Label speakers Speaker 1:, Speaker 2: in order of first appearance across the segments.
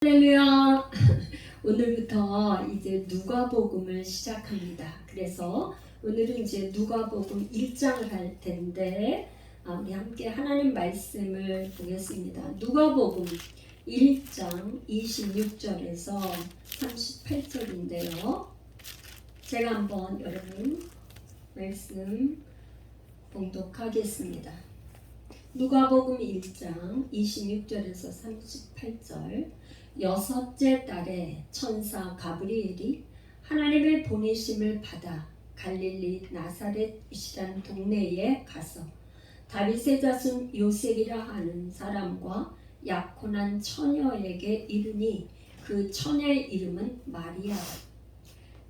Speaker 1: 할렐루야. 오늘부터 이제 누가복음을 시작합니다. 그래서 오늘은 이제 누가복음 1장을 할 텐데 우리 함께 하나님 말씀을 보겠습니다. 누가복음 1장 26절에서 38절인데요. 제가 한번 여러분 말씀 봉독하겠습니다. 누가복음 1장 26절에서 38절. 여섯째 달에 천사 가브리엘이 하나님의 보내심을 받아 갈릴리 나사렛이란 동네에 가서 다윗의 자손 요셉이라 하는 사람과 약혼한 처녀에게 이르니 그 처녀의 이름은 마리아.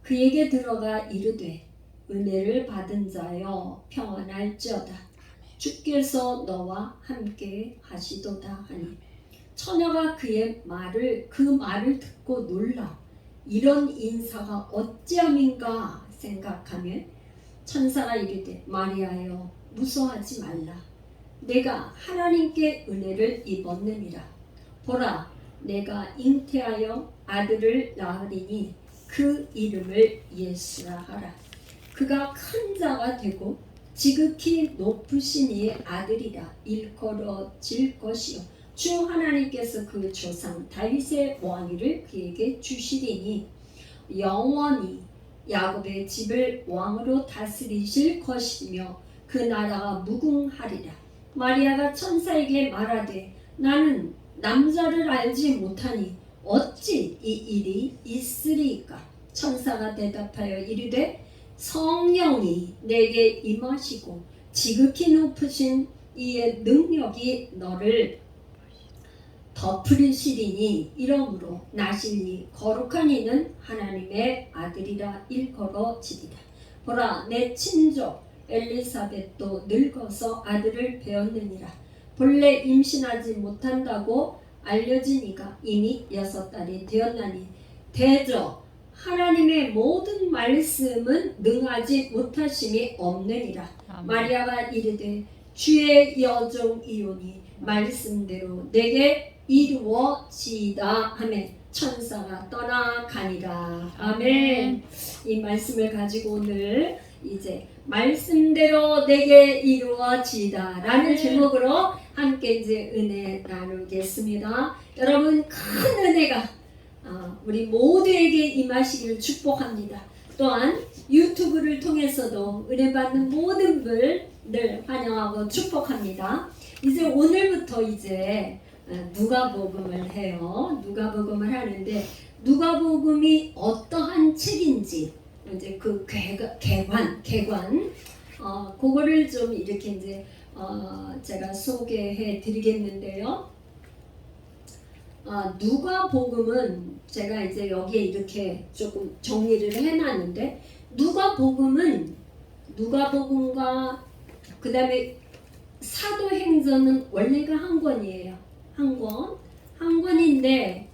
Speaker 1: 그에게 들어가 이르되 은혜를 받은 자여 평안할지어다. 주께서 너와 함께 하시도다 하니 처녀가 그 말을 듣고 놀라 이런 인사가 어찌함인가 생각하며 천사가 이르되 마리아여 무서워하지 말라. 내가 하나님께 은혜를 입었느니라. 보라 내가 잉태하여 아들을 낳으리니 그 이름을 예수라 하라. 그가 큰 자가 되고 지극히 높으신 이의 아들이라 일컬어질 것이요 주 하나님께서 그 조상 다윗의 왕위를 그에게 주시리니 영원히 야곱의 집을 왕으로 다스리실 것이며 그 나라가 무궁하리라. 마리아가 천사에게 말하되 나는 남자를 알지 못하니 어찌 이 일이 있으리까? 천사가 대답하여 이르되 성령이 내게 임하시고 지극히 높으신 이의 능력이 너를 덮으시리니 이러므로 나시니 거룩한 이는 하나님의 아들이라 일컬어지리라. 보라 내 친족 엘리사벳도 늙어서 아들을 배었느니라. 본래 임신하지 못한다고 알려진 이가 이미 6달이 되었나니 대저 하나님의 모든 말씀은 능하지 못하심이 없느니라. 마리아가 이르되 주의 여종이오니 말씀대로 내게 이루어지이다 하며 천사가 떠나가니라. 아멘. 이 말씀을 가지고 오늘 이제 말씀대로 내게 이루어지이다 라는 제목으로 함께 이제 은혜 나누겠습니다. 여러분 큰 은혜가 우리 모두에게 임하시기를 축복합니다. 또한 유튜브를 통해서도 은혜 받는 모든 분들 환영하고 축복합니다. 이제 오늘부터 이제 누가복음을 해요. 누가복음을 하는데 누가복음이 어떠한 책인지 이제 그 개관 그거를 좀 이렇게 이제 제가 소개해 드리겠는데요. 누가복음은 제가 이제 여기에 이렇게 조금 정리를 해놨는데 누가복음과 그 다음에 사도행전은 원래가 한 권이에요. 한 권인데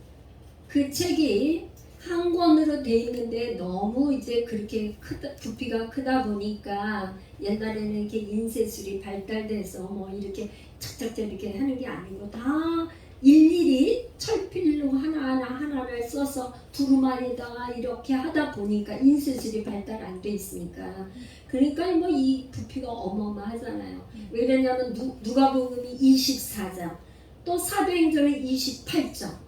Speaker 1: 그 책이 한 권으로 돼 있는데 너무 이제 그렇게 부피가 크다 보니까 옛날에는 이렇게 인쇄술이 발달돼서 뭐 이렇게 착착착 이렇게 하는 게 아니고 다 일일이 철필로 하나를 써서 두루마리다가 이렇게 하다 보니까 인쇄술이 발달 안 돼 있으니까 그러니까 뭐 이 부피가 어마어마하잖아요. 왜 그러냐면 누가복음이 24장 또 사도행전은 28장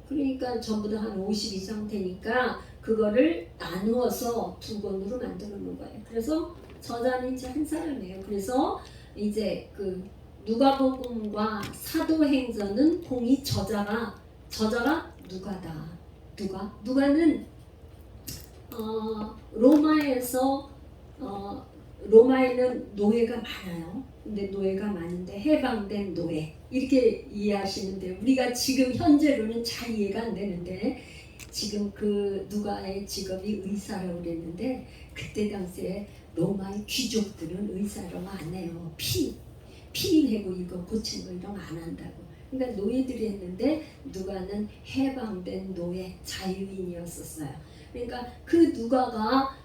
Speaker 1: 그러니까 전부 다 한 50 이상 되니까 그거를 나누어서 두 권으로 만들어 놓은 거예요. 그래서 저자는 이제 한 사람이에요. 그래서 이제 그 누가복음과 사도행전은 공이 저자가 누가다. 누가는 로마에는 노예가 많아요. 근데 노예가 많은데 해방된 노예 이렇게 이해하시면 돼요. 우리가 지금 현재로는 잘 이해가 안 되는데 지금 그 누가의 직업이 의사라고 그랬는데 그때 당시에 로마의 귀족들은 의사라고 안 해요. 피 내고 이거 고친 거 이런 거 안 한다고. 그러니까 노예들이 했는데 누가는 해방된 노예 자유인이었었어요. 그러니까 그 누가가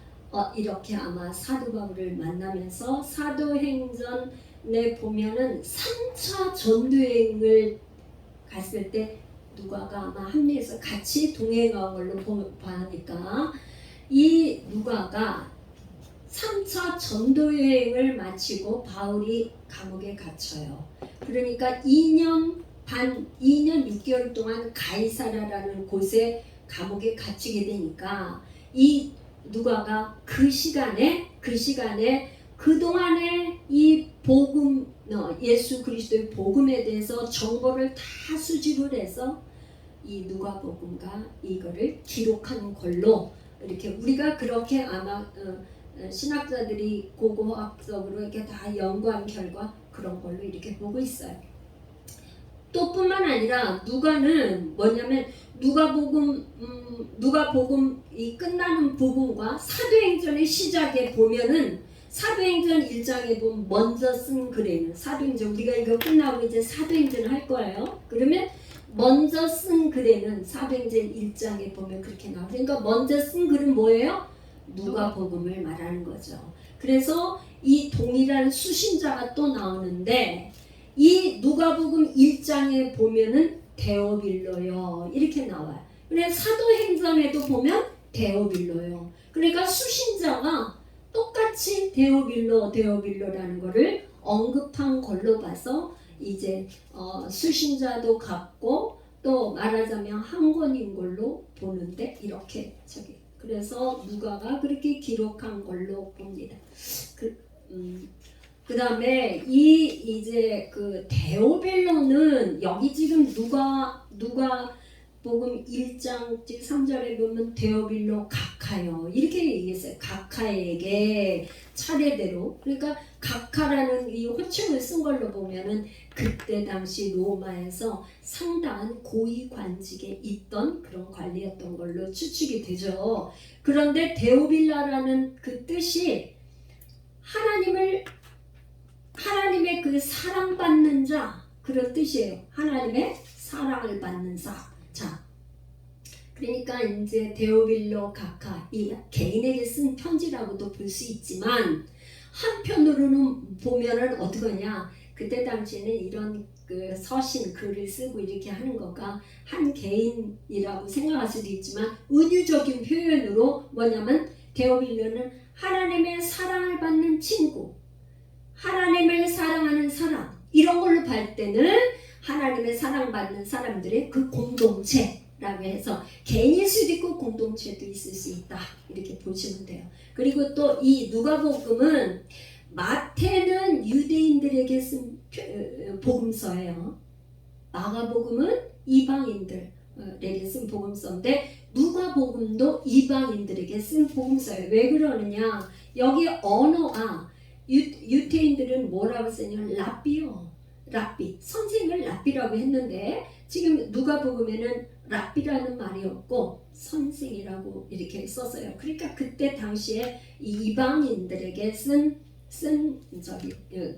Speaker 1: 이렇게 아마 사도 바울을 만나면서 사도행전에 보면은 3차 전도여행을 갔을 때 누가가 아마 합리에서 같이 동행한 걸로 보니까 이 누가가 3차 전도 여행을 마치고 바울이 감옥에 갇혀요. 그러니까 2년 6개월 동안 가이사라라는 곳에 감옥에 갇히게 되니까 이 누가가 그 시간에 그동안에 이 복음, 예수 그리스도의 복음에 대해서 정보를 다 수집을 해서 이 누가복음과 이거를 기록한 걸로 이렇게 우리가 그렇게 아마 신학자들이 고고학적으로 이렇게 다 연구한 결과 그런 걸로 이렇게 보고 있어요. 또 뿐만 아니라 누가는 뭐냐면 누가복음이 끝나는 부분과 사도행전의 시작에 보면은 사도행전 1장에 보면 먼저 쓴 글에는 사도행전 우리가 이거 끝나고 이제 사도행전을 할 거예요. 그러면 먼저 쓴 글에는 사도행전 1장에 보면 그렇게 나와요. 그러니까 먼저 쓴 글은 뭐예요? 누가복음을 말하는 거죠. 그래서 이 동일한 수신자가 또 나오는데 이 누가복음 1장에 보면은 데오빌로요 이렇게 나와요. 그래서 사도행전에도 보면 데오빌로요. 그러니까 수신자가 똑같이 데오빌로라는 거를 언급한 걸로 봐서 이제 수신자도 같고 또 말하자면 한 권인 걸로 보는데 이렇게 그래서 누가가 그렇게 기록한 걸로 봅니다. 그 다음에 이제 그 데오빌로는 여기 지금 누가복음 1장 3절에 보면 데오빌로 각하요 이렇게 얘기했어요. 각하에게 차례대로 그러니까 각하라는 이 호칭을 쓴 걸로 보면은 그때 당시 로마에서 상당한 고위 관직에 있던 그런 관리였던 걸로 추측이 되죠. 그런데 데오빌라라는 그 뜻이 하나님의 그 사랑받는 자 그런 뜻이에요. 하나님의 사랑을 받는 자. 그러니까 이제 데오빌로 각하 이 개인에게 쓴 편지라고도 볼 수 있지만 한편으로는 보면은 어떠냐 그때 당시에는 이런 그 서신 글을 쓰고 이렇게 하는 거가 한 개인이라고 생각할 수도 있지만 은유적인 표현으로 뭐냐면 데오빌로는 하나님의 사랑을 받는 친구 하나님을 사랑하는 사람 이런 걸로 볼 때는 하나님의 사랑받는 사람들의 그 공동체라고 해서 개인일 수도 있고 공동체도 있을 수 있다 이렇게 보시면 돼요. 그리고 또 이 누가복음은 마태는 유대인들에게 쓴 복음서예요. 마가복음은 이방인들에게 쓴 복음서인데 누가복음도 이방인들에게 쓴 복음서예요. 왜 그러느냐 여기 언어가 유태인들은 뭐라고 쓰냐면 랍비 선생을 랍비라고 했는데 지금 누가복음에는 랍비라는 말이 없고 선생이라고 이렇게 썼어요. 그러니까 그때 당시에 이 이방인들에게 쓴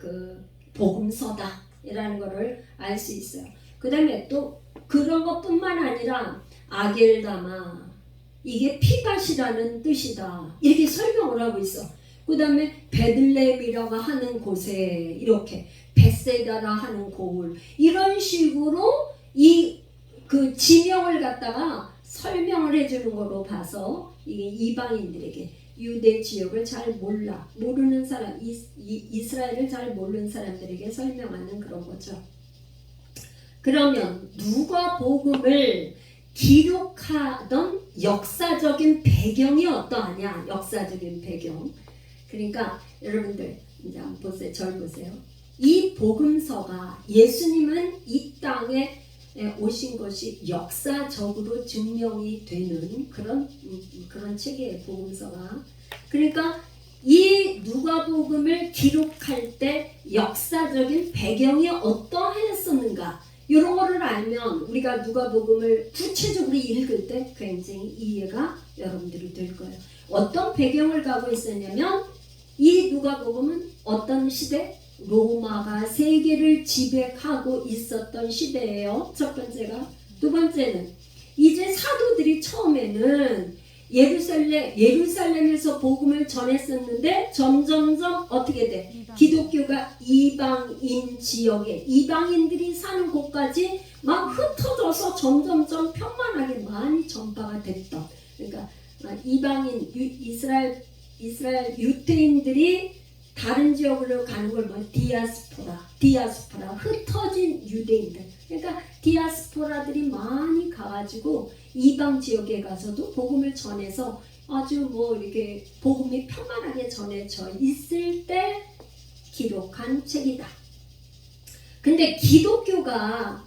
Speaker 1: 그 복음서다라는 것을 알 수 있어요. 그 다음에 또 그런 것뿐만 아니라 아겔다마 이게 피밭이라는 뜻이다 이렇게 설명을 하고 있어. 그 다음에 베들레헴이라고 하는 곳에 이렇게 베세다라 하는 고을 이런 식으로 이 그 지명을 갖다가 설명을 해주는 거로 봐서 이게 이방인들에게 유대 지역을 잘 모르는 사람 이스라엘을 잘 모르는 사람들에게 설명하는 그런 거죠. 그러면 누가복음을 기록하던 역사적인 배경이 어떠하냐 역사적인 배경 그러니까 여러분들 이제 한번 보세요. 절 보세요. 이 복음서가 예수님은 이 땅에 오신 것이 역사적으로 증명이 되는 그런 책이에요. 복음서가. 그러니까 이 누가복음을 기록할 때 역사적인 배경이 어떠했었는가 이런 거를 알면 우리가 누가복음을 구체적으로 읽을 때 굉장히 이해가 여러분들이 될 거예요. 어떤 배경을 가고 있었냐면 이 누가복음은 어떤 시대? 로마가 세계를 지배하고 있었던 시대예요. 첫 번째가. 두 번째는 이제 사도들이 처음에는 예루살렘에서 복음을 전했었는데 점점점 어떻게 돼? 기독교가 이방인 지역에 이방인들이 사는 곳까지 막 흩어져서 점점점 편만하게 많이 전파가 됐던. 그러니까 이방인 이스라엘 유대인들이 다른 지역으로 가는 걸 뭐 디아스포라 흩어진 유대인들. 그러니까 디아스포라들이 많이 가가지고 이방 지역에 가서도 복음을 전해서 아주 뭐 이렇게 복음이 평안하게 전해져 있을 때 기록한 책이다. 근데 기독교가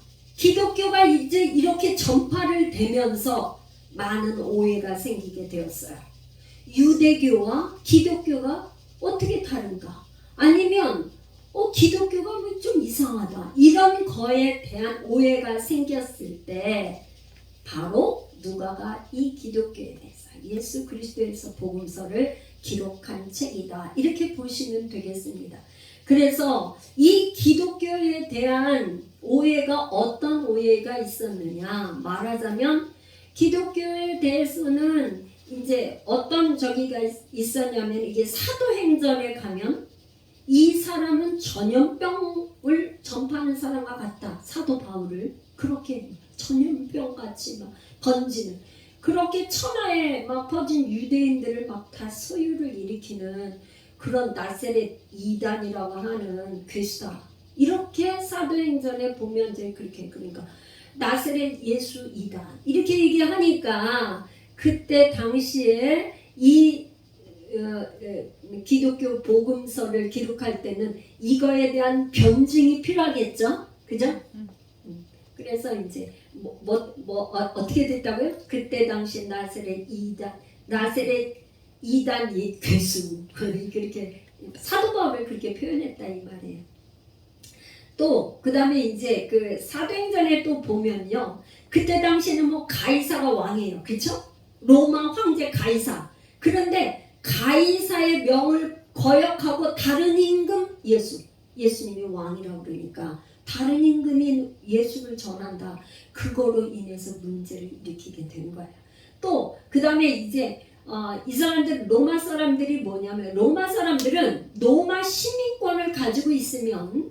Speaker 1: 이제 이렇게 전파를 되면서 많은 오해가 생기게 되었어요. 유대교와 기독교가 어떻게 다른가? 아니면 기독교가 뭐 좀 이상하다. 이런 거에 대한 오해가 생겼을 때 바로 누가가 이 기독교에 대해서 예수 그리스도에서 복음서를 기록한 책이다. 이렇게 보시면 되겠습니다. 그래서 이 기독교에 대한 오해가 어떤 오해가 있었느냐 말하자면 기독교에 대해서는 이제 어떤 저기가 있었냐면 이게 사도행전에 가면 이 사람은 전염병을 전파하는 사람과 같다. 사도 바울을 그렇게 전염병같이 막 번지는 그렇게 천하에 막 퍼진 유대인들을 막 다 소유를 일으키는 그런 나세렛 이단이라고 하는 괴수다. 이렇게 사도행전에 보면 이제 그렇게 그러니까 나세렛 예수 이단 이렇게 얘기하니까 그때 당시에 이 기독교 복음서를 기록할 때는 이거에 대한 변증이 필요하겠죠, 그죠? 그래서 이제 어떻게 됐다고요? 그때 당시 나세렛 이단 이 괴수 그렇게 사도 바울을 그렇게 표현했다 이 말이에요. 또 그다음에 이제 그 사도행전에 또 보면요, 그때 당시에는 뭐 가이사가 왕이에요, 그렇죠? 로마 황제 가이사. 그런데 가이사의 명을 거역하고 다른 임금 예수님이 왕이라고 그러니까 다른 임금이 예수를 전한다. 그거로 인해서 문제를 일으키게 된 거예요. 또 그 다음에 이제 이 사람들 로마 사람들이 뭐냐면 로마 사람들은 로마 시민권을 가지고 있으면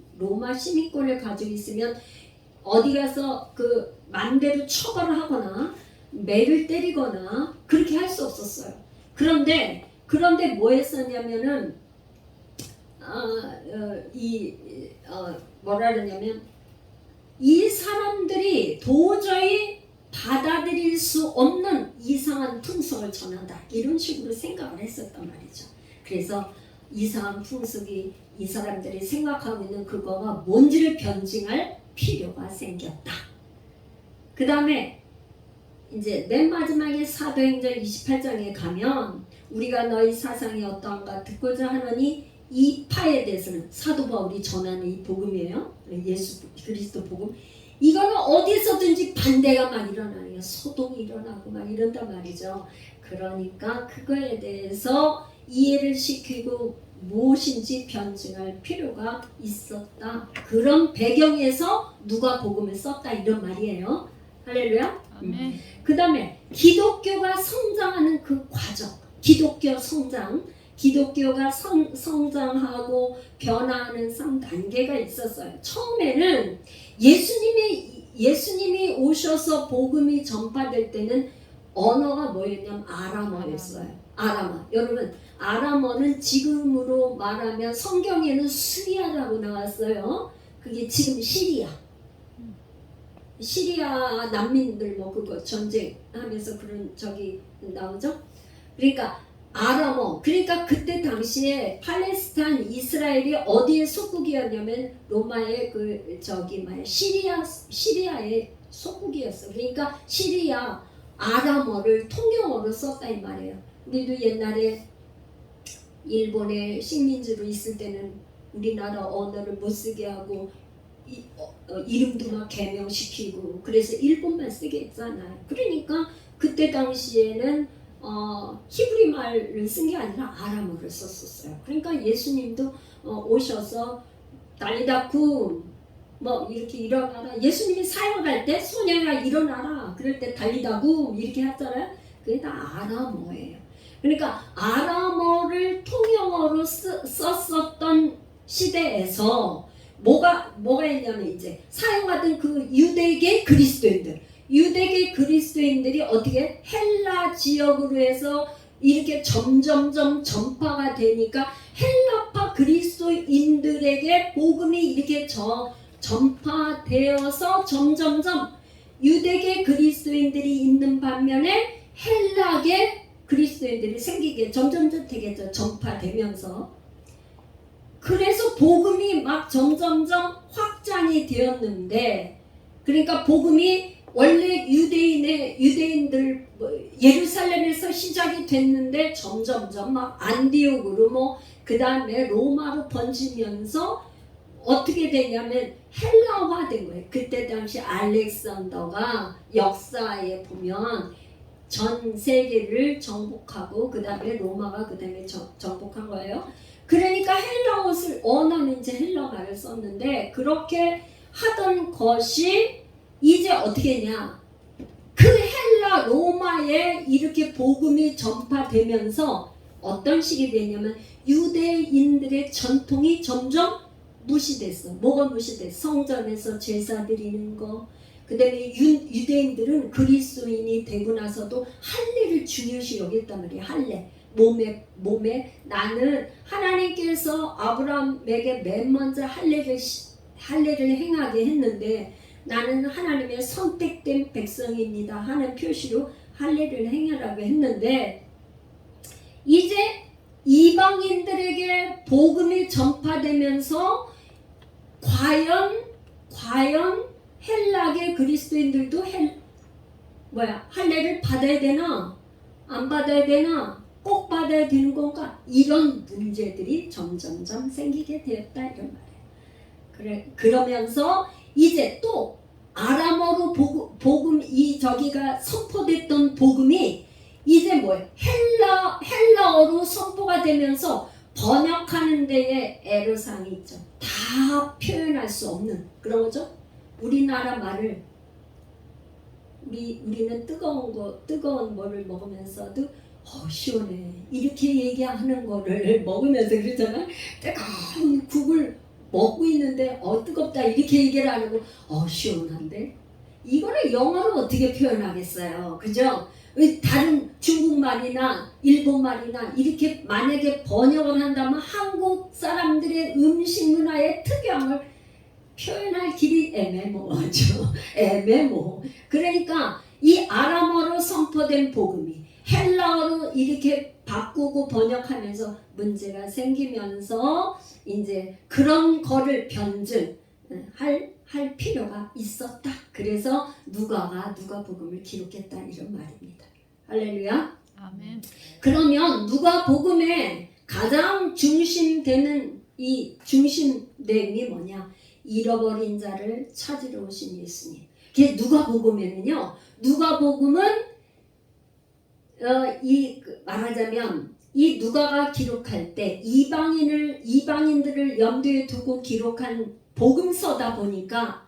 Speaker 1: 어디 가서 그 만대로 처벌을 하거나 매를 때리거나 그렇게 할 수 없었어요. 그런데 뭐 했었냐면은 뭐라 그러냐면 이 사람들이 도저히 받아들일 수 없는 이상한 풍속을 전한다. 이런 식으로 생각을 했었단 말이죠. 그래서 이상한 풍속이 이 사람들이 생각하고 있는 그거가 뭔지를 변증할 필요가 생겼다. 그 다음에 이제 맨 마지막에 사도행전 28장에 가면 우리가 너희 사상이 어떠한가 듣고자 하노니 이 파에 대해서는 사도 바울이 전하는 이 복음이에요. 예수 그리스도 복음. 이거는 어디서든지 반대가 막 일어나요. 소동이 일어나고 막 이런단 말이죠. 그러니까 그거에 대해서 이해를 시키고 무엇인지 변증할 필요가 있었다. 그런 배경에서 누가 복음을 썼다 이런 말이에요. 할렐루야. 그 다음에 기독교가 성장하는 그 과정, 기독교가 성장하고 변화하는 3단계가 있었어요. 처음에는 예수님이 오셔서 복음이 전파될 때는 언어가 뭐였냐면 아람어였어요. 아람어. 여러분, 아람어는 지금으로 말하면 성경에는 수리아라고 나왔어요. 그게 지금 시리아 난민들 뭐 그거 전쟁하면서 그런 저기 나오죠. 그러니까 아람어. 그러니까 그때 당시에 팔레스타인 이스라엘이 어디에 속국이었냐면 로마의 그 저기 시리아의 속국이었어. 그러니까 시리아 아람어를 통용어로 썼다 이 말이에요. 우리도 옛날에 일본의 식민지로 있을 때는 우리나라 언어를 못 쓰게 하고 이름도 막 개명시키고 그래서 일본만 쓰게 했잖아요. 그러니까 그때 당시에는 히브리 말을 쓴 게 아니라 아람어를 썼었어요. 그러니까 예수님도 오셔서 달리다쿰 뭐 이렇게 일어나라. 예수님이 사역할 때 소녀야 일어나라. 그럴 때 달리다쿰 이렇게 했잖아요. 그게 다 아람어예요. 그러니까 아람어를 통영어로 썼었던 시대에서 뭐가 있냐면 이제 사용하던 그 유대계 그리스도인들이 어떻게 헬라 지역으로 해서 이렇게 점점점 전파가 되니까 헬라파 그리스도인들에게 복음이 이렇게 전파되어서 점점점 유대계 그리스도인들이 있는 반면에 헬라계 그리스도인들이 생기게 점점점 되겠죠. 전파되면서. 그래서 복음이 막 점점점 확장이 되었는데, 그러니까 복음이 원래 유대인들 예루살렘에서 시작이 됐는데 점점점 막 안디옥으로 그 다음에 로마로 번지면서 어떻게 되냐면 헬라화된 거예요. 그때 당시 알렉산더가 역사에 보면 전 세계를 정복하고 그 다음에 로마가 그 다음에 정복한 거예요. 그러니까 헬라 옷을 언어는 이제 헬라말을 썼는데 그렇게 하던 것이 이제 어떻게 했냐? 그 헬라 로마에 이렇게 복음이 전파되면서 어떤 식이 되냐면 유대인들의 전통이 점점 무시됐어. 뭐가 무시됐어? 성전에서 제사 드리는 거. 그 다음에 유대인들은 그리스도인이 되고 나서도 할례를 중요시 여겼단 말이에요. 할례. 몸에 나는 하나님께서 아브라함에게 맨 먼저 할례를 행하게 했는데 나는 하나님의 선택된 백성입니다 하는 표시로 할례를 행하라고 했는데 이제 이방인들에게 복음이 전파되면서 과연 헬라계 그리스도인들도 할례를 받아야 되나 안 받아야 되나 꼭 받아야 되는 건가? 이런 문제들이 점점점 생기게 되었다 이런 말이에요. 그러면서 이제 또 아람어로 복음 저기가 선포됐던 복음이 이제 뭐예요? 헬라어로 선포가 되면서 번역하는 데에 애로사항이 있죠. 다 표현할 수 없는 그런 거죠. 우리나라 말을 우리는 뜨거운 뭐를 먹으면서도 시원해 이렇게 얘기하는 거를 먹으면서 그러잖아. 뜨거운 국을 먹고 있는데 뜨겁다 이렇게 얘기를 안 하고 시원한데 이거를 영어로 어떻게 표현하겠어요. 그죠? 다른 중국말이나 일본말이나 이렇게 만약에 번역을 한다면 한국 사람들의 음식 문화의 특성을 표현할 길이 애매모호하죠. 애매모호. 그러니까 이 아람어로 선포된 복음이 헬라어로 이렇게 바꾸고 번역하면서 문제가 생기면서 이제 그런 거를 변증할 필요가 있었다. 그래서 누가복음을 기록했다 이런 말입니다. 할렐루야.
Speaker 2: 아멘.
Speaker 1: 그러면 누가복음의 가장 중심되는 이 중심 내용이 뭐냐? 잃어버린 자를 찾으러 오신 예수님. 그게 누가복음에는요. 누가복음은 말하자면 이 누가가 기록할 때 이방인들을 염두에 두고 기록한 복음서다 보니까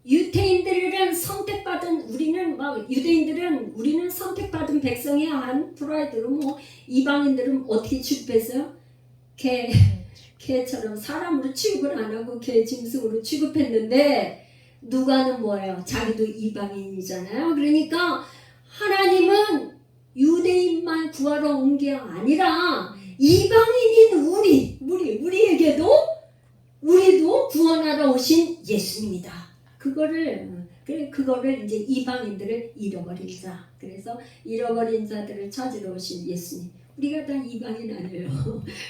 Speaker 1: 유대인들은 선택받은 우리는 선택받은 백성이야 한 프라이드로 이방인들은 어떻게 취급했어요? 개처럼 사람으로 취급을 안 하고 개 짐승으로 취급했는데 누가는 뭐예요? 자기도 이방인이잖아요. 그러니까 하나님은 유대인만 구하러 온 게 아니라 이방인인 우리도 구원하러 오신 예수님이다. 그거를 이제 이방인들을 잃어버린 자. 그래서 잃어버린 자들을 찾으러 오신 예수님. 우리가 다 이방인 아니에요.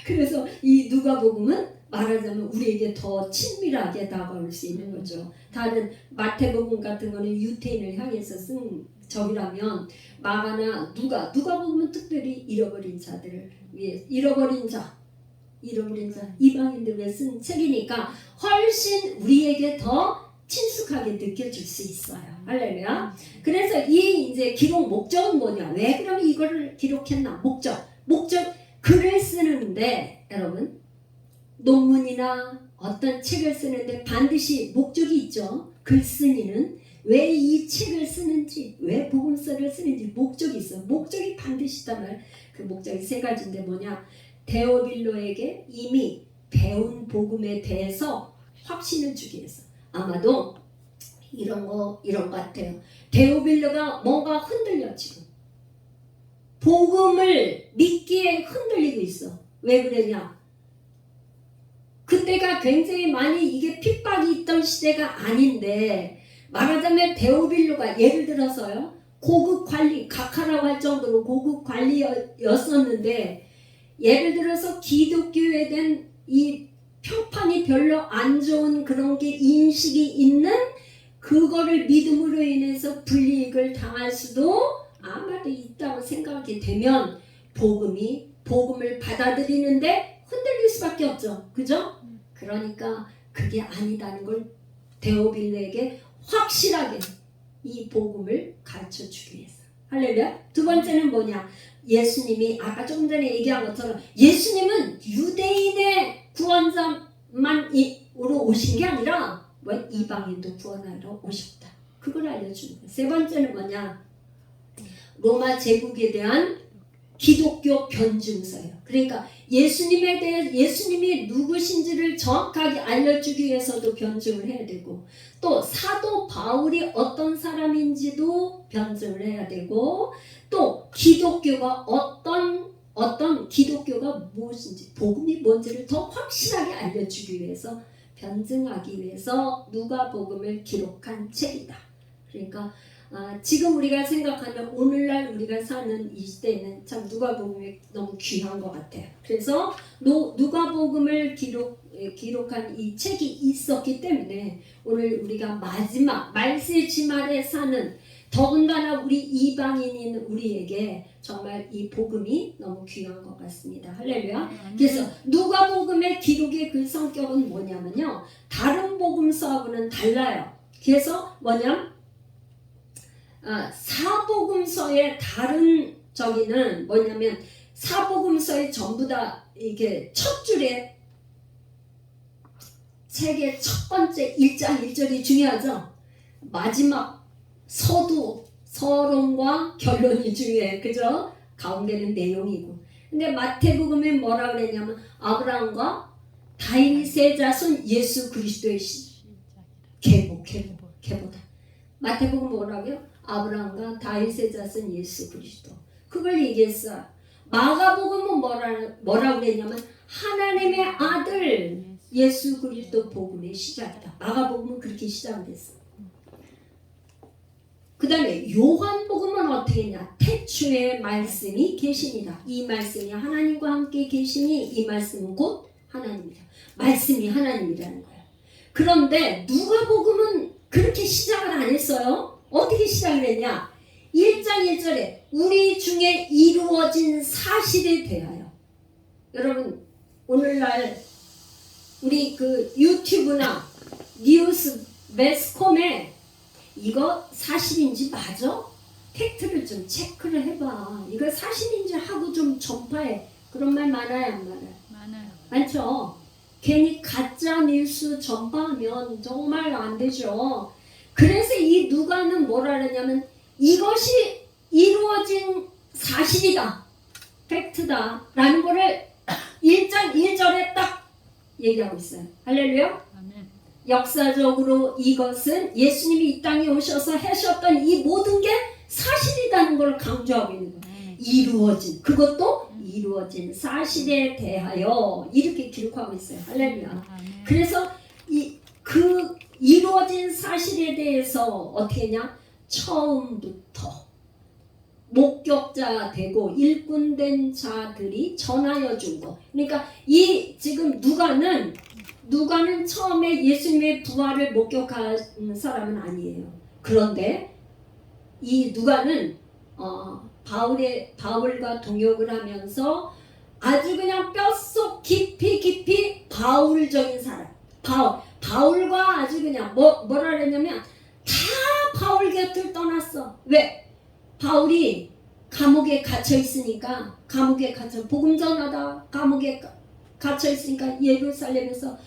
Speaker 1: 그래서 이 누가복음은 말하자면 우리에게 더 친밀하게 다가올 수 있는 거죠. 다른 마태복음 같은 거는 유태인을 향해서 쓴 적이라면 마가나 누가복음은 특별히 잃어버린 자들을 위해 잃어버린 자 이방인들을 위해 쓴 책이니까 훨씬 우리에게 더 친숙하게 느껴질 수 있어요. 할렐루야. 그래서 이 이제 기록 목적은 뭐냐? 왜 그럼 이거를 기록했나? 목적 글을 쓰는데 여러분 논문이나 어떤 책을 쓰는데 반드시 목적이 있죠. 글쓴이는 왜 이 책을 쓰는지, 왜 복음서를 쓰는지 목적이 있어. 목적이 반드시 있단 말이야. 그 목적이 세 가지인데 뭐냐? 데오빌로에게 이미 배운 복음에 대해서 확신을 주기 위해서. 아마도 이런 거 같아요. 데오빌로가 뭔가 흔들려 지금. 복음을 믿기에 흔들리고 있어. 왜 그러냐? 그때가 굉장히 많이 이게 핍박이 있던 시대가 아닌데, 말하자면 데오빌로가 예를 들어서요, 고급 관리, 각하라고 할 정도로 고급 관리였었는데, 예를 들어서 기독교에 대한 이 평판이 별로 안 좋은 그런 게 인식이 있는 그거를 믿음으로 인해서 불이익을 당할 수도 아마도 있다고 생각이 되면 복음을 받아들이는데 흔들릴 수밖에 없죠. 그죠? 그러니까 그게 아니다는 걸 데오빌로에게 확실하게 이 복음을 가르쳐 주기 위해서. 할렐루야. 두 번째는 뭐냐? 예수님이 아까 조금 전에 얘기한 것처럼 예수님은 유대인의 구원자만으로 오신 게 아니라 이방인도 구원하러 오셨다. 그걸 알려주는 거예요. 세 번째는 뭐냐? 로마 제국에 대한 기독교 변증서예요. 그러니까 예수님에 대해 예수님이 누구신지를 정확하게 알려주기 위해서도 변증을 해야 되고, 또 사도 바울이 어떤 사람인지도 변증을 해야 되고, 또 기독교가 어떤 기독교가 무엇인지, 복음이 뭔지를 더 확실하게 알려주기 위해서, 변증하기 위해서 누가복음을 기록한 책이다. 그러니까 지금 우리가 생각하면 오늘날 우리가 사는 이 시대에는 참 누가복음이 너무 귀한 것 같아요. 그래서 누가복음을 기록한 이 책이 있었기 때문에 오늘 우리가 마지막 말세지말에 사는, 더군다나 우리 이방인인 우리에게 정말 이 복음이 너무 귀한 것 같습니다. 할렐루야. 그래서 누가복음의 기록의 그 성격은 뭐냐면요, 다른 복음서하고는 달라요. 그래서 뭐냐, 사복음서의 다른 저기는 뭐냐면, 사복음서의 전부 다 이게 첫 줄에 책의 첫 번째 1장 1절이 중요하죠. 마지막 서두, 서론과 결론이 중요해. 그죠? 가운데는 내용이고. 근데 마태복음에 뭐라 그랬냐면 아브라함과 다윗의 자손 예수 그리스도의 계보다. 마태복음 뭐라고요? 아브라함과 다윗의 자손 예수 그리스도. 그걸 얘기했어요. 마가복음은 뭐라고 그랬냐면 하나님의 아들 예수 그리스도 복음의 시작이다. 마가복음은 그렇게 시작됐어. 그 다음에 요한복음은 어떻게 했냐? 태초에 말씀이 계시니라. 이 말씀이 하나님과 함께 계시니 이 말씀은 곧 하나님이다. 말씀이 하나님이라는 거예요. 그런데 누가복음은 그렇게 시작을 안 했어요. 어떻게 시작을 했냐? 1장 1절에 우리 중에 이루어진 사실에 대하여. 여러분 오늘날 우리 그 유튜브나 뉴스 매스컴에 이거 사실인지 맞아? 팩트를 좀 체크를 해봐. 이거 사실인지 하고 좀 전파해. 그런 말 많아요, 안 많아요?
Speaker 2: 많아요.
Speaker 1: 많죠? 괜히 가짜 뉴스 전파하면 정말 안 되죠. 그래서 이 누가는 뭐라 그러냐면 이것이 이루어진 사실이다. 팩트다. 라는 거를 1장 1절에 딱 얘기하고 있어요. 할렐루야?
Speaker 2: 아멘.
Speaker 1: 역사적으로 이것은 예수님이 이 땅에 오셔서 하셨던 이 모든 게 사실이라는 걸 강조하고 있는 거예요. 이루어진, 그것도 이루어진 사실에 대하여 이렇게 기록하고 있어요. 할렐루야. 그래서 그 이루어진 사실에 대해서 어떻게 했냐? 처음부터 목격자 되고 일꾼된 자들이 전하여 준 거. 그러니까 이 지금 누가는 처음에 예수님의 부활을 목격한 사람은 아니에요. 그런데 이 누가는 바울과 동역을 하면서 아주 그냥 뼛속 깊이 바울적인 사람. 바울과 아주 그냥 뭐라 그랬냐면 다 바울 곁을 떠났어. 왜? 바울이 감옥에 갇혀 있으니까, 복음 전하다 감옥에 갇혀 있으니까 예루살렘에서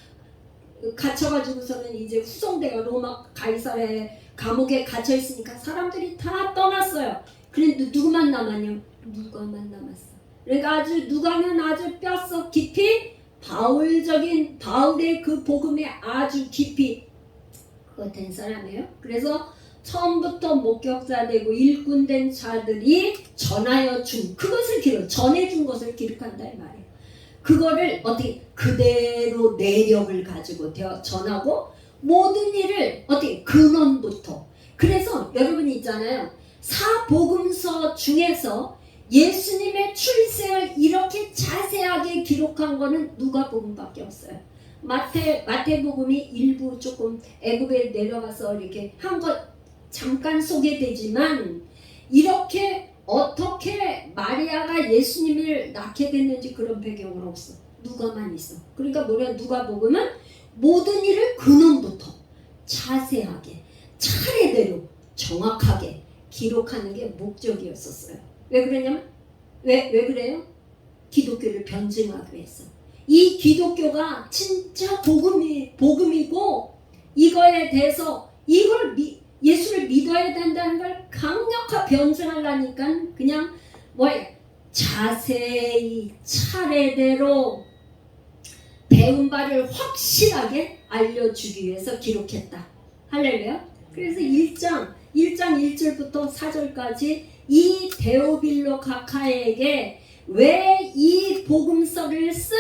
Speaker 1: 갇혀가지고서는 이제 후송대가 로마 가이사랴에 감옥에 갇혀 있으니까 사람들이 다 떠났어요. 그런데 누구만 남았냐? 누가만 남았어. 그러니까 아주 누가는 아주 뼛속 깊이 바울의 그 복음에 아주 깊이 그거 된 사람이에요. 그래서 처음부터 목격자되고 일꾼된 자들이 전하여 준 그것을 전해준 것을 기록한다 이 말이에요. 그거를 어떻게 그대로 내력을 가지고 전하고 모든 일을 어떻게 근원부터. 그래서 여러분 있잖아요. 사복음서 중에서 예수님의 출생을 이렇게 자세하게 기록한 거는 누가복음밖에 없어요. 마태복음이 일부 조금 애굽에 내려가서 이렇게 한 것 잠깐 소개되지만 이렇게 어떻게 마리아가 예수님을 낳게 됐는지 그런 배경은 없어. 누가만 있어. 그러니까 누가복음은 모든 일을 근원부터 자세하게 차례대로 정확하게 기록하는 게 목적이었었어요. 왜 그러냐면 왜 그래요? 기독교를 변증하기 위해서. 이 기독교가 진짜 복음이고 이거에 대해서 예수를 믿어야 된다는 걸 강력하게 변증하려니까 그냥 자세히 차례대로 배운 바를 확실하게 알려주기 위해서 기록했다. 할렐루야. 그래서 1장 1절부터 4절까지 이 데오빌로 각하에게 왜 이 복음서를 쓴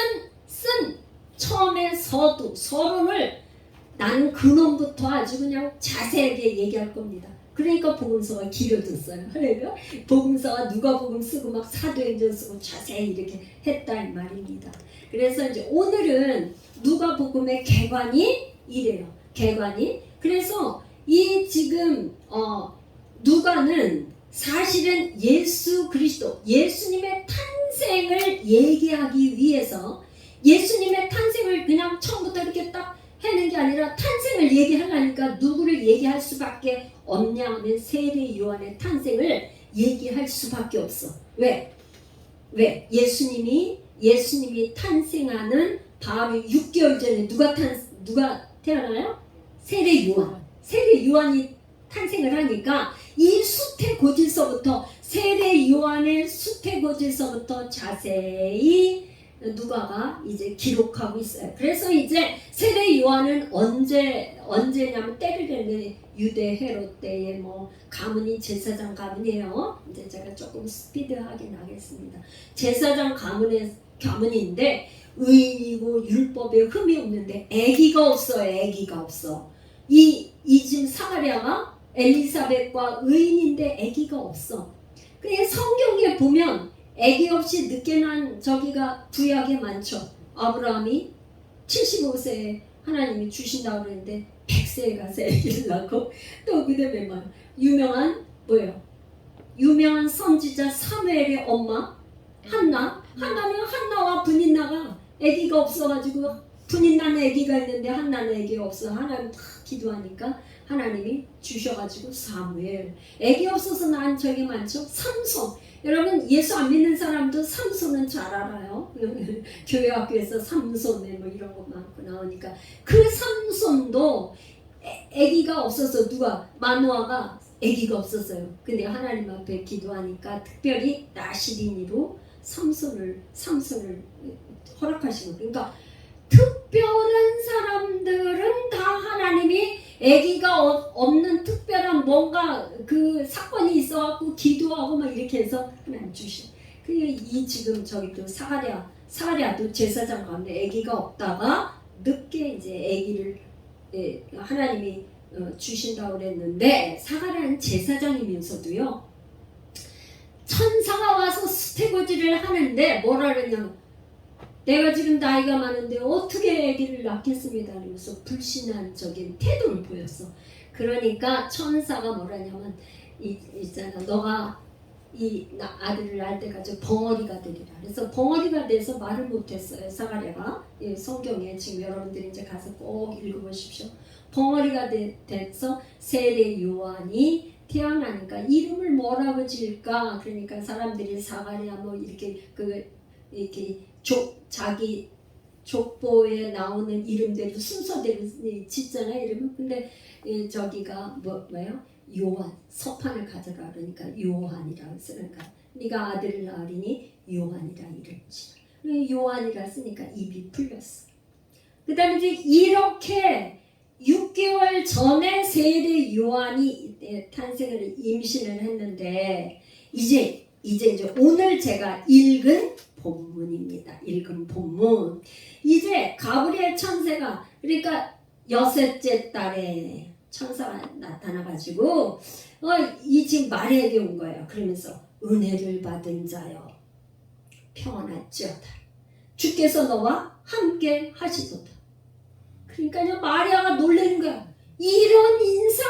Speaker 1: 처음에 서론을 나는 근원부터 아주 그냥 자세하게 얘기할 겁니다. 그러니까 복음서가 길어졌어요. 할렐루야. 복음서가 누가복음 쓰고 막 사도행전 쓰고 자세히 이렇게 했다 이 말입니다. 그래서 이제 오늘은 누가복음의 개관이 이래요. 개관이. 그래서 이 지금 누가는 사실은 예수 그리스도 예수님의 탄생을 얘기하기 위해서 예수님의 탄생을 그냥 처음부터 이렇게 딱 하는 게 아니라 탄생을 얘기하려니까 누구를 얘기할 수밖에 없냐 하면 세례 요한의 탄생을 얘기할 수밖에 없어. 왜? 예수님이 탄생하는 바로 6개월 전에 누가 태어나요? 세례 요한이 탄생을 하니까 이 수태고지서부터 세례 요한의 수태고지서부터 자세히 누가가 이제 기록하고 있어요. 그래서 이제 세례 요한은 언제냐면 때를 냈는데 유대 헤롯 때에 가문이 제사장 가문이에요. 이제 제가 조금 스피드하게 나겠습니다. 제사장 가문인데 의인이고 율법에 흠이 없는데 아기가 없어. 이 지금 사가랴가 엘리사벳과 의인인데 아기가 없어. 그냥 성경에 보면 아기 없이 늦게 난 저기가 구약에 많죠. 아브라함이 75세에 하나님이 주신다고 그랬는데 100세에 가서 아기를 낳고 또 그다음에 유명한 선지자 사무엘의 엄마 한나는 한나와 분인나가 아기가 없어가지고 분인나는 아기가 있는데 한나는 아기가 없어. 하나님 다 기도하니까 하나님이 주셔가지고 사무엘. 아기 없어서 난 저기 많죠. 삼손. 여러분 예수 안 믿는 사람도 삼손은 잘 알아요. 교회 학교에서 삼손에 이런 거 많고 나오니까 그 삼손도 아기가 없어서 마노아가 아기가 없었어요. 근데 하나님 앞에 기도하니까 특별히 나시린이로 삼손을 허락하시고 그러니까 특별한 사람들은 다 하나님이 아기가 없는 특별한 뭔가 그 사건이 있어갖고 기도하고 막 이렇게 해서 하나님 주신. 이 지금 저기도 사가랴도 제사장 가운데 아기가 없다가 늦게 이제 아기를 하나님이 주신다고 그랬는데 사가랴는 제사장이면서도요 천사가 와서 수태고지를 하는데 뭐라 그랬냐면 내가 지금 나이가 많은데 어떻게 아기를 낳겠습니다. 그러면서 불신한 적인 태도를 보였어. 그러니까 천사가 뭐라냐면 있잖아. 너가 이 아들을 낳을 때까지 벙어리가 되리라. 그래서 벙어리가 돼서 말을 못했어요. 사가랴가 성경에 지금 여러분들이 이제 가서 꼭 읽어보십시오. 벙어리가 돼서 세례 요한이 태어나니까 이름을 뭐라고 지을까? 그러니까 사람들이 사가랴 이렇게 자기 족보에 나오는 이름대로 순서대로 짓잖아요, 이름은. 근데 저기가 뭐예요? 요한, 서판을 가져가 그러니까 요한이라고 쓰니까 네가 아들을 낳으리니 요한이라 이름을 지라. 요한이라 쓰니까 입이 풀렸어. 그 다음에 이제 이렇게 6개월 전에 세례 요한이 탄생을 임신을 했는데 이제 오늘 제가 읽은 본문입니다. 읽은 본문. 이제 가브리엘 천사가 그러니까 여섯째 달에 천사가 나타나가지고 이 지금 마리아에게 온 거예요. 그러면서 은혜를 받은 자여 평안할지어다. 주께서 너와 함께 하시도다. 그러니까 마리아가 놀라는 거야. 이런 인사가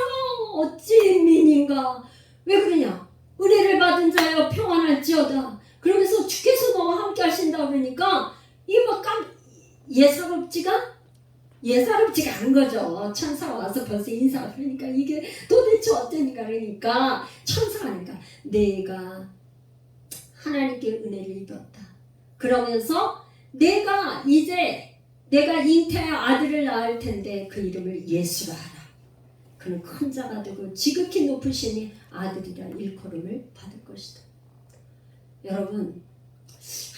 Speaker 1: 어찌 민인가. 왜 그러냐. 은혜를 받은 자여 평안할지어다. 그러면서 주께서 너와 함께 하신다 그러니까 이거 예사롭지가 않은 거죠. 천사가 와서 벌써 인사를 하니까 이게 도대체 어쩌니까 그러니까 천사가 하니까 내가 하나님께 은혜를 입었다. 그러면서 내가 잉태하여 아들을 낳을 텐데 그 이름을 예수라 하라. 그는 큰 자가 되고 지극히 높으시니 아들이라 일컬음을 받을 것이다. 여러분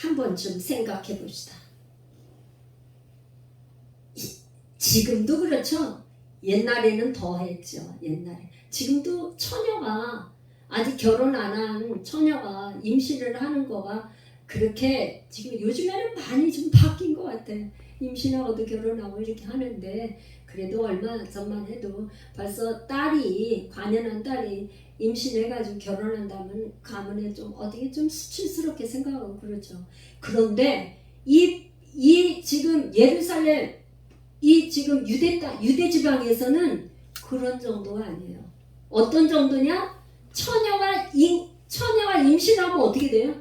Speaker 1: 한 번쯤 생각해 봅시다. 지금도 그렇죠. 옛날에는 더 했죠. 옛날에. 지금도 처녀가 아직 결혼 안 한 처녀가 임신을 하는 거가 그렇게 지금 요즘에는 많이 좀 바뀐 것 같아요. 임신하고도 결혼하고 이렇게 하는데 그래도 얼마 전만 해도 벌써 관연한 딸이 임신해가지고 결혼한다면 가문에 좀 어떻게 좀 수치스럽게 생각하고 그렇죠. 그런데 이 지금 예루살렘 이 지금 유대 지방에서는 그런 정도가 아니에요. 어떤 정도냐? 처녀가 임신하면 어떻게 돼요?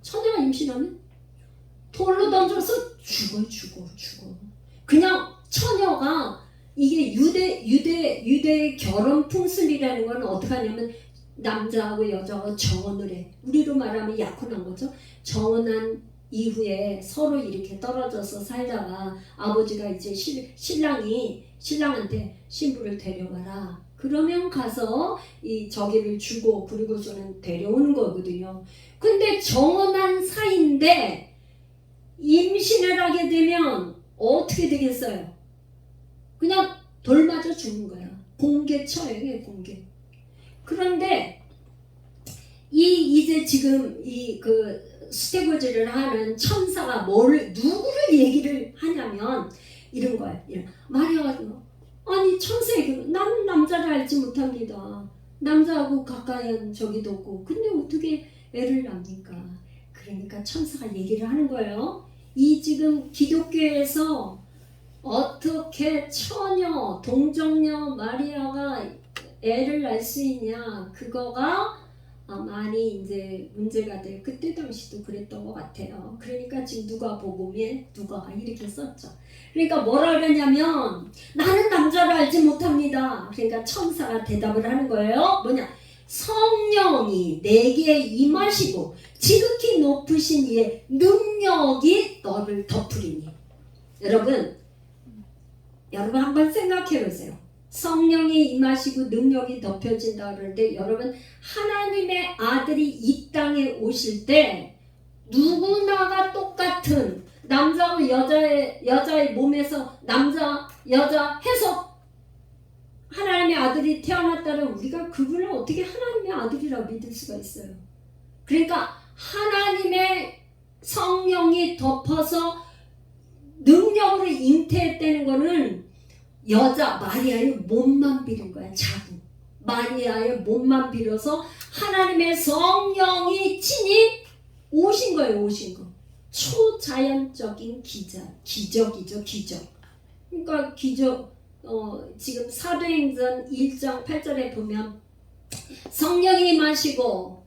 Speaker 1: 처녀가 임신하면 돌로 던져서 죽어. 그냥 처녀가 이게 유대 결혼 풍습이라는 건 어떻게 하냐면 남자하고 여자하고 정혼을 해. 우리로 말하면 약혼한 거죠. 정혼한 이후에 서로 이렇게 떨어져서 살다가 아버지가 이제 신랑한테 신부를 데려가라. 그러면 가서 이 저기를 주고 그리고서는 데려오는 거거든요. 근데 정혼한 사이인데 임신을 하게 되면 어떻게 되겠어요? 그냥 돌 맞아 죽는 거야. 공개 처형이에요, 공개. 그런데 이제 지금 그 수태고지를 하는 천사가 누구를 얘기를 하냐면 이런 거예요. 마리아가 아니 천사에게 나는 남자를 알지 못합니다. 남자하고 가까이한 적이도 없고 근데 어떻게 애를 낳습니까? 그러니까 천사가 얘기를 하는 거예요. 이 지금 기독교에서 어떻게 처녀, 동정녀 마리아가 애를 낳을 수 있냐 그거가 많이 이제 문제가 돼요. 그때 당시도 그랬던 것 같아요. 그러니까 지금 누가복음에 누가가 이렇게 썼죠. 그러니까 뭐라 그러냐면 나는 남자를 알지 못합니다. 그러니까 천사가 대답을 하는 거예요. 뭐냐? 성령이 내게 임하시고 지극히 높으신 이의 능력이 너를 덮으리니. 여러분 한번 생각해 보세요. 성령이 임하시고 능력이 덮여진다 그러는데 여러분 하나님의 아들이 이 땅에 오실 때 누구나가 똑같은 남자와 여자의 몸에서 남자 여자 해서 하나님의 아들이 태어났다면 우리가 그분을 어떻게 하나님의 아들이라고 믿을 수가 있어요. 그러니까 하나님의 성령이 덮어서 능력으로 잉태했다는 거는 여자 마리아의 몸만 빌은 거야. 자부 마리아의 몸만 빌어서 하나님의 성령이 친히 오신 거예요. 오신 거. 초자연적인 기적이죠. 기적. 그러니까 기적 지금 사도행전 1장 8절에 보면 성령이 임하시고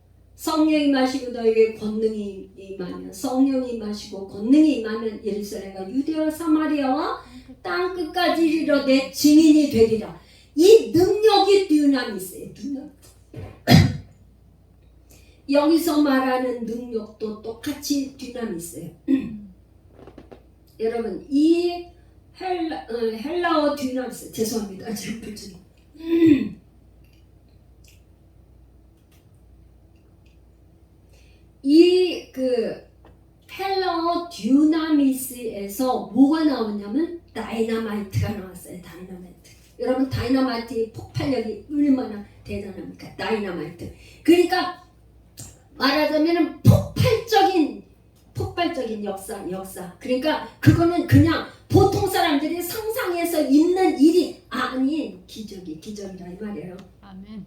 Speaker 1: 너에게 권능이 임하면 성령이 임하시고 권능이 임하면 예루살렘과 유대와 사마리아와 땅끝까지 이르러 내 증인이 되리라. 이 능력이 듀나미 있어요. 여기서 말하는 능력도 똑같이 듀나미 있어요. 여러분 이 헬라어 듀나미스 죄송합니다. 이 헬라어 듀나미스에서 뭐가 나오냐면 다이너마이트가 나왔어요. 다이너마이트. 여러분 다이너마이트의 폭발력이 얼마나 대단합니까? 다이너마이트. 그러니까 말하자면 폭발적인 역사. 그러니까 그거는 그냥 보통 사람들이 상상해서 있는 일이 아닌 기적이라 이 말이에요.
Speaker 2: 아멘.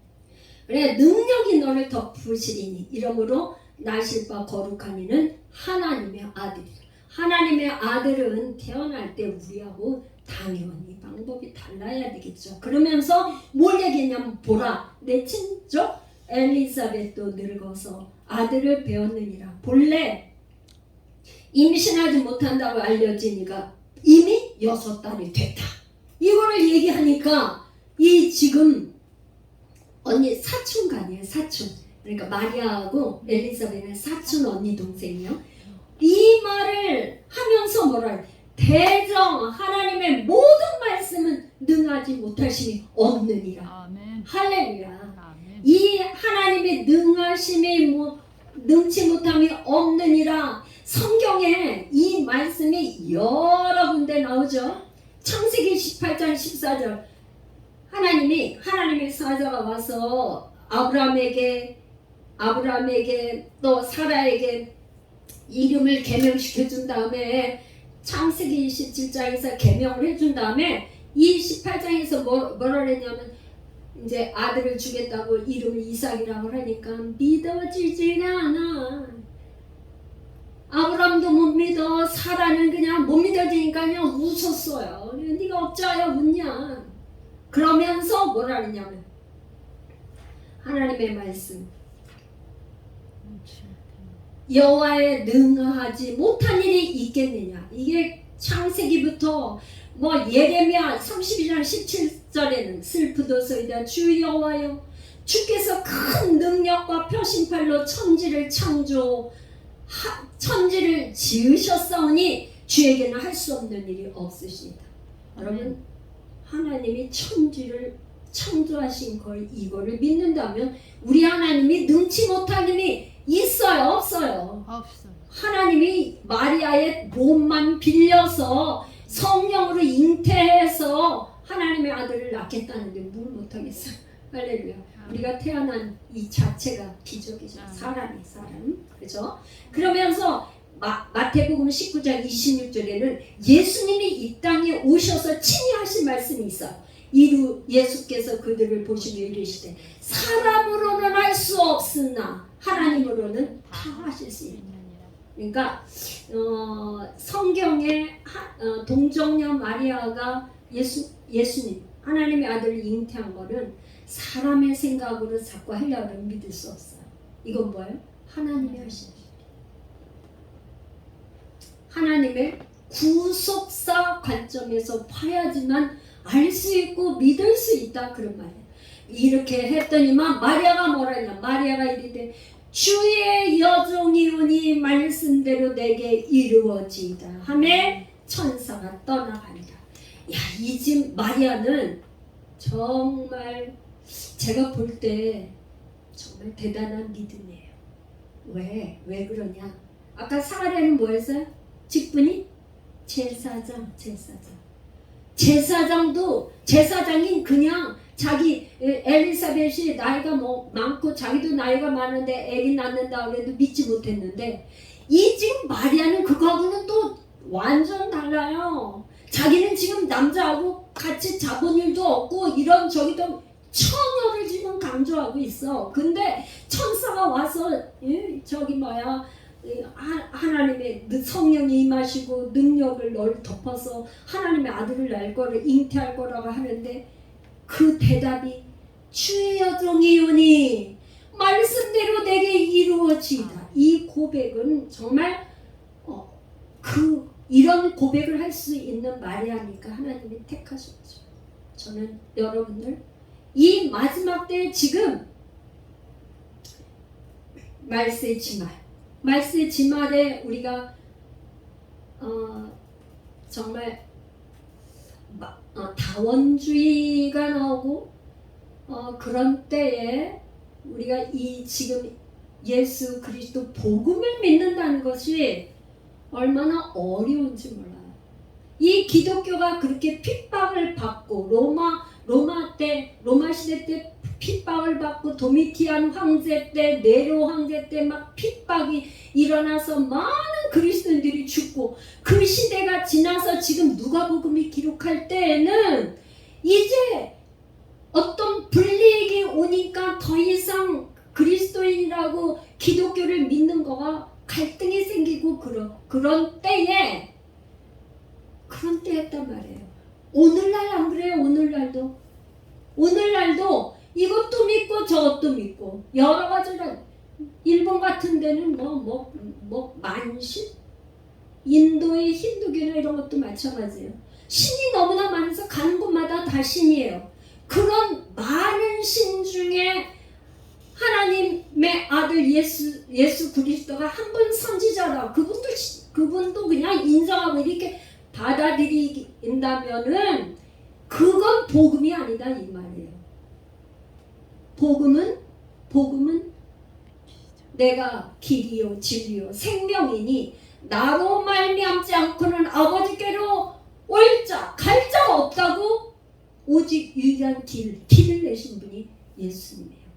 Speaker 1: 그래 능력이 너를 덮으시리니 이러므로 나실 바 거룩한 이는 하나님의 아들이라. 하나님의 아들은 태어날 때 우리하고 당연히 방법이 달라야 되겠죠. 그러면서 뭘 얘기했냐면 보라 내 친족 엘리사벳도 늙어서 아들을 배웠느니라. 본래 임신하지 못한다고 알려지니까 이미 6달이 됐다. 이거를 얘기하니까 이 지금 언니 사촌간이에요. 사촌. 그러니까 마리아하고 엘리사벳은 사촌 언니 동생이요. 이 말을 하면서 뭐라 해요? 대정 하나님의 모든 말씀은 능하지 못하심이 없느니라.
Speaker 2: 아멘.
Speaker 1: 할렐루야.
Speaker 2: 아멘.
Speaker 1: 이 하나님의 능하심이 능치 못함이 없느니라. 성경에 이 말씀이 여러 군데 나오죠. 창세기 18장 14절 하나님의 사자가 와서 아브라함에게 또 사라에게 이름을 계명시켜 준 다음에 창세기 27장에서 계명을 해준 다음에 이 18장에서 뭐라 그랬냐면 이제 아들을 주겠다고 이름을 이삭이라고 하니까 믿어지지가 않아. 아브라함도 못 믿어. 사라는 그냥 못 믿어지니까 그냥 웃었어요. 네가 어쩌야 웃냐. 그러면서 뭐라 그러냐면 하나님의 말씀 여호와의 능하지 못한 일이 있겠느냐. 이게 창세기부터 예레미야 32장 17절에는 슬프도소이다 주 여호와여 주께서 큰 능력과 표심팔로 천지를 지으셨사오니 주에게는 할 수 없는 일이 없으시다. 여러분 하나님이 천지를 창조하신 이거를 믿는다면 우리 하나님이 능치 못한 힘이 있어요? 없어요?
Speaker 2: 없어요.
Speaker 1: 하나님이 마리아의 몸만 빌려서 성령으로 잉태해서 하나님의 아들을 낳겠다는데 뭘 못하겠어요? 할렐루야. 우리가 태어난 이 자체가 기적이죠. 사람. 그렇죠? 그러면서 마태복음 19장 26절에는 예수님이 이 땅에 오셔서 친히 하신 말씀이 있어요. 예수께서 그들을 보시며 이르시되 사람으로는 할 수 없으나 하나님으로는 다 하실 수 있다. 그러니까 성경에 동정녀 마리아가 예수님 하나님의 아들을 잉태한 거는 사람의 생각으로 자꾸 하려고 믿을 수 없어요. 이건 뭐예요? 하나님이 하신 하나님의 구속사 관점에서 봐야지만 알 수 있고 믿을 수 있다 그런 말이에요. 이렇게 했더니만 마리아가 뭐라 했냐. 마리아가 이르되 주의 여종이오니 말씀대로 내게 이루어지이다 하매 천사가 떠나간다. 이 집 마리아는 정말 제가 볼 때 정말 대단한 믿음이에요. 왜 그러냐. 아까 사라는 뭐였어요? 직분이 제사장이 그냥 자기 엘리사벳이 나이가 많고 자기도 나이가 많은데 애기 낳는다 그래도 믿지 못했는데 이 지금 마리아는 그거하고는 또 완전 달라요. 자기는 지금 남자하고 같이 자본 일도 없고 이런 저기도 처녀를 지금 강조하고 있어. 근데 천사가 와서 하나님의 성령이 임하시고 능력을 널 덮어서 하나님의 아들을 낳을 거를 잉태할 거라고 하는데 그 대답이 주의 여종이오니 말씀대로 내게 이루어지이다. 이 고백은 정말 이런 고백을 할 수 있는 마리아니까 하나님이 택하셨죠. 저는 여러분들 이 마지막 때에 지금 말세의 지말에 우리가 정말 다원주의가 나오고 그런 때에 우리가 이 지금 예수 그리스도 복음을 믿는다는 것이 얼마나 어려운지 몰라요. 이 기독교가 그렇게 핍박을 받고 로마 시대 때 핍박을 받고 도미티안 황제 때 네로 황제 때 막 핍박이 일어나서 많은 그리스도인들이 죽고 그 시대가 지나서 지금 누가복음이 기록할 때에는 이제 어떤 불이익이 오니까 더 이상 그리스도인이라고 기독교를 믿는 거가 갈등이 생기고 그런 때였단 말이에요. 오늘날 안 그래요? 오늘날도 이것도 믿고 저것도 믿고 여러 가지로 일본 같은 데는 만신? 인도의 힌두교나 이런 것도 마찬가지예요. 신이 너무나 많아서 가는 곳마다 다 신이에요. 그런 많은 신 중에 하나님의 아들 예수 그리스도가 한 분 선지자라 그분도 그냥 인정하고 이렇게 받아들인다면은 그건 복음이 아니다 이 말이에요. 복음은 내가 길이요 진리요 생명이니 나로 말미암지 않고는 아버지께로 갈 자가 없다고 오직 유일한 길을 내신 분이 예수님이에요.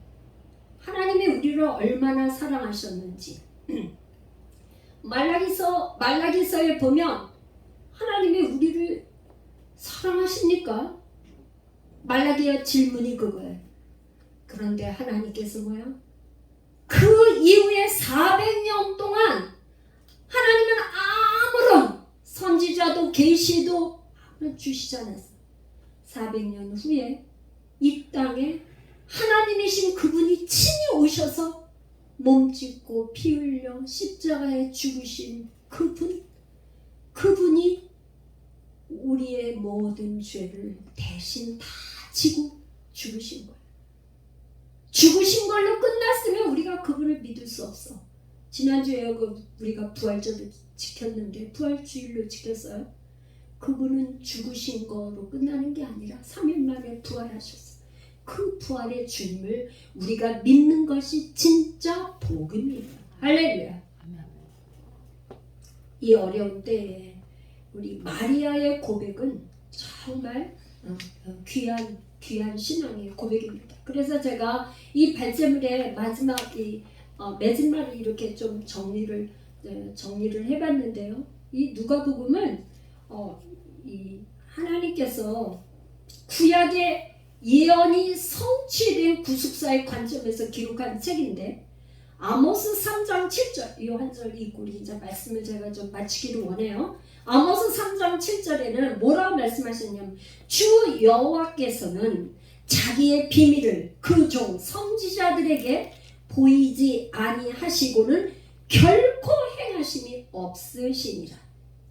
Speaker 1: 하나님이 우리를 얼마나 사랑하셨는지 말라기서에 보면 하나님이 우리를 사랑하십니까? 말라기의 질문이 그거예요. 그런데 하나님께서 뭐야? 그 이후에 400년 동안 하나님은 아무런 선지자도 계시도 주시지 않았어요. 400년 후에 이 땅에 하나님이신 그분이 친히 오셔서 몸짓고 피 흘려 십자가에 죽으신 그분이 우리의 모든 죄를 대신 다 지고 죽으신 거예요. 죽으신 걸로 끝났으면 우리가 그분을 믿을 수 없어. 지난주에 우리가 부활절을 지켰는데 부활주일로 지켰어요. 그분은 죽으신 거로 끝나는 게 아니라 3일 만에 부활하셨어요. 그 부활의 주님을 우리가 믿는 것이 진짜 복음이에요. 할렐루야. 이 어려운 때에 우리 마리아의 고백은 정말 귀한 신앙의 고백입니다. 그래서 제가 이 발제물의 매진말을 이렇게 좀 정리를 해봤는데요. 이 누가복음은 이 하나님께서 구약의 예언이 성취된 구속사의 관점에서 기록한 책인데 아모스 3장 7절 이 한 절 읽고 우리 이제 말씀을 제가 좀 마치기를 원해요. 아모스 3장 7절에는 뭐라고 말씀하셨냐면 주 여호와께서는 자기의 비밀을 그 종 선지자들에게 보이지 아니하시고는 결코 행하심이 없으시니라.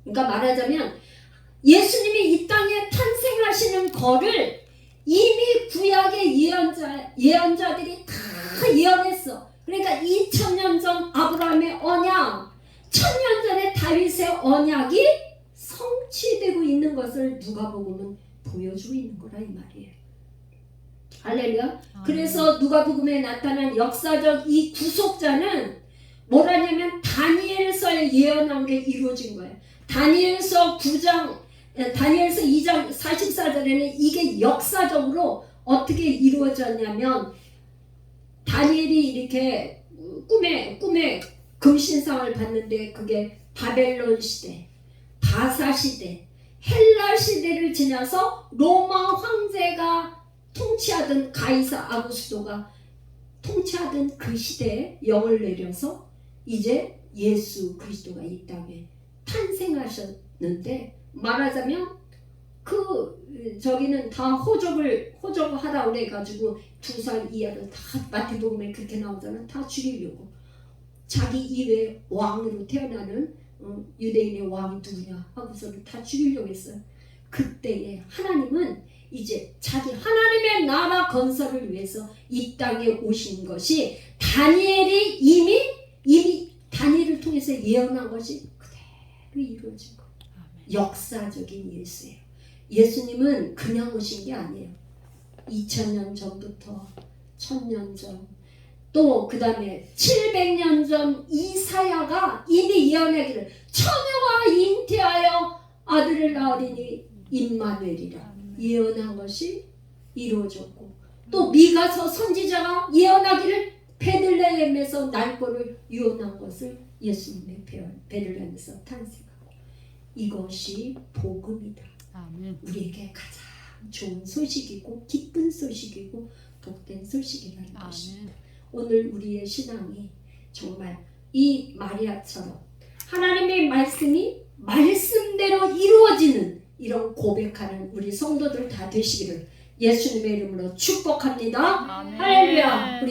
Speaker 1: 그러니까 말하자면 예수님이 이 땅에 탄생하시는 거를 이미 구약의 예언자들이 다 예언했어. 그러니까 2000년 전 아브라함의 언약, 1000년 전에 다윗의 언약이 성취되고 있는 것을 누가복음은 보여주고 있는 거라 이 말이에요. 할렐루야. 그래서 누가복음에 나타난 역사적 이 구속자는 뭐라냐면 다니엘서에 예언한 게 이루어진 거예요. 다니엘서 2장 44절에는 이게 역사적으로 어떻게 이루어졌냐면 다니엘이 이렇게 꿈에 금신상을 봤는데 그게 바벨론 시대, 바사 시대, 헬라 시대를 지나서 로마 황제가 통치하던 가이사 아구스도가 통치하던 그 시대에 영을 내려서 이제 예수 그리스도가 이 땅에 탄생하셨는데 말하자면 저기는 다 호적을 하라 그래가지고 2살 이하를 다 마태복음에 그렇게 나오잖아. 다 죽이려고 자기 이외 왕으로 태어나는 유대인의 왕이 누구냐 하고서는 다 죽이려고 했어요. 그때에 하나님은 이제 자기 하나님의 나라 건설을 위해서 이 땅에 오신 것이 다니엘이 이미 다니엘을 통해서 예언한 것이 그대로 이루어진 거예요. 역사적인 예수예요. 예수님은 그냥 오신 게 아니에요. 2000년 전부터 1000년 전, 또 그 다음에 700년 전 이사야가 이미 예언하기를 처녀가 잉태하여 아들을 낳으리니 임마누엘이라 예언한 것이 이루어졌고, 또 미가서 선지자가 예언하기를 베들레헴에서 날 거를 유언한 것을 예수님의 베들레헴에서 탄생하고, 이것이 복음이다.
Speaker 2: 아멘.
Speaker 1: 우리에게 가장 좋은 소식이고 기쁜 소식이고 복된 소식이라는 것입니다. 오늘 우리의 신앙이 정말 이 마리아처럼 하나님의 말씀이 말씀대로 이루어지는 이런 고백하는 우리 성도들 다 되시기를 예수님의 이름으로 축복합니다.
Speaker 2: 아멘.
Speaker 1: 할렐루야. 우리